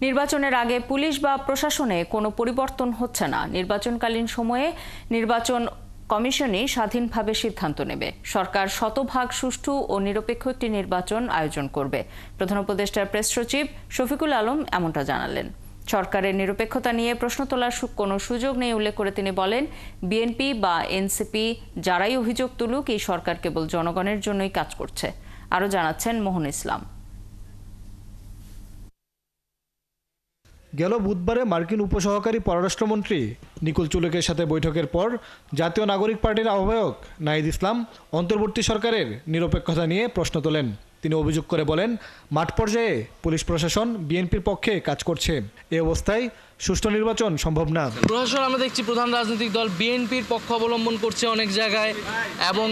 নির্বাচনের আগে পুলিশ বা প্রশাসনে কোনো পরিবর্তন হচ্ছে না। নির্বাচনকালীন সময়ে নির্বাচন কমিশনই স্বাধীনভাবে সিদ্ধান্ত নেবে। সরকার শতভাগ সুষ্ঠু ও নিরপেক্ষ একটি নির্বাচন আয়োজন করবে। প্রধান উপদেষ্টার প্রেস সচিব শফিকুল আলম এমনটা জানালেন। সরকারের নিরপেক্ষতা নিয়ে প্রশ্ন তোলার কোনো সুযোগ নেই উল্লেখ করে তিনি বলেন, বিএনপি বা এনসিপি যারাই অভিযোগ তুলুক, এই সরকার কেবল জনগণের জন্যই কাজ করছে। আরও জানাচ্ছেন মোহন ইসলাম। গেল বুধবারে মার্কিন উপসহকারী পররাষ্ট্রমন্ত্রী নিকুল চুলেকের সাথে বৈঠকের পর জাতীয় নাগরিক পার্টির আহ্বায়ক নাহিদ ইসলাম অন্তর্বর্তী সরকারের নিরপেক্ষতা নিয়ে প্রশ্ন তোলেন। তিনি অভিযোগ করে বলেন, মাঠ পর্যায়ে পুলিশ প্রশাসন বিএনপির পক্ষে কাজ করছে। এ অবস্থায় সুষ্ঠু নির্বাচন সম্ভব না। প্রশাসন আমরা দেখছি প্রধান রাজনৈতিক দল বিএনপির পক্ষ অবলম্বন করছে অনেক জায়গায়, এবং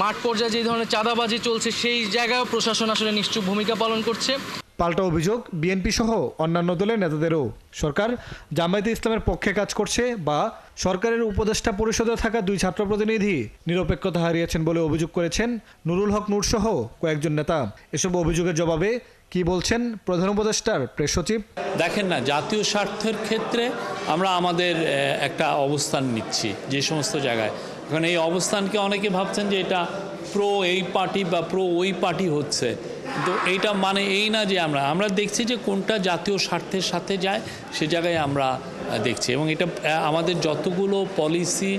মাঠ পর্যায়ে যে ধরনের চাঁদাবাজি চলছে সেই জায়গায় প্রশাসন আসলে নিশ্চুপ ভূমিকা পালন করছে। পাল্টা অভিযোগ বিএনপি সহ অন্যান্য দলের নেতাদেরও সরকার জামায়াতে ইসলামের পক্ষে কাজ করছে বা সরকারের উপদেষ্টা পরিষদে থাকা 2 ছাত্র প্রতিনিধি নিরপেক্ষতা হারিয়েছেন বলে অভিযোগ করেছেন নুরুল হক নূর সহ কয়েকজন নেতা। এসব অভিযোগের জবাবে কি বলছেন প্রধান উপদেষ্টার প্রেস সচিব? দেখেন না, জাতীয় স্বার্থের ক্ষেত্রে আমরা আমাদের একটা অবস্থান নিচ্ছি যে সমস্ত জায়গায়। এখন এই অবস্থানকে অনেকে ভাবছেন যে এটা প্রো এই পার্টি বা প্রো ওই পার্টি হচ্ছে, তো এইটা মানে এই না যে আমরা দেখছি যে কোনটা জাতীয় স্বার্থের সাথে যায় সে জায়গায় আমরা দেখছি, এবং এটা আমাদের যতগুলো পলিসি,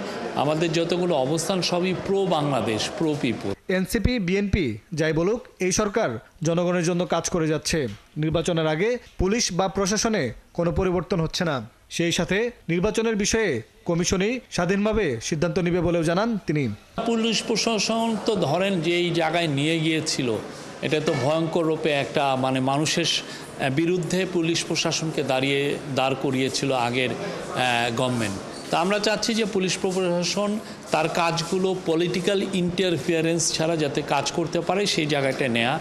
আমাদের যতগুলো অবস্থান সবই pro Bangladesh, pro people. NCP BNP যাই বলুক, এই সরকার জনগণের জন্য কাজ করে যাচ্ছে। নির্বাচনের আগে পুলিশ বা প্রশাসনে কোনো পরিবর্তন হচ্ছে না। সেই সাথে নির্বাচনের বিষয়ে কমিশনই স্বাধীনভাবে সিদ্ধান্ত নেবে বলেও জানান তিনি। পুলিশ প্রশাসন তো ধরেন যে এই জায়গায় নিয়ে গিয়েছিল, এটা তো ভয়ঙ্কর রূপে একটা মানে মানুষের বিরুদ্ধে পুলিশ প্রশাসনকে দাঁড় করিয়েছিল আগের গভর্নমেন্ট। তা আমরা চাচ্ছি যে পুলিশ প্রশাসন তার কাজগুলো পলিটিক্যাল ইন্টারফিয়ারেন্স ছাড়া যাতে কাজ করতে পারে সেই জায়গাটা নেয়া।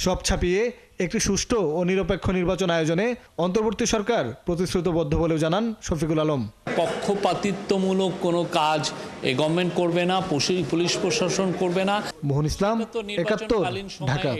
সব ছাপিয়ে একটি সুষ্ঠু ও নিরপেক্ষ নির্বাচন আয়োজনে অন্তর্বর্তী সরকার প্রতিশ্রুতিবদ্ধ বলেও জানান শফিকুল আলম। পক্ষপাতিত্বমূলক কোনো কাজ এই গভর্নমেন্ট করবে না, পুলিশ প্রশাসন করবে না। মোহন ইসলাম, 71, ঢাকা।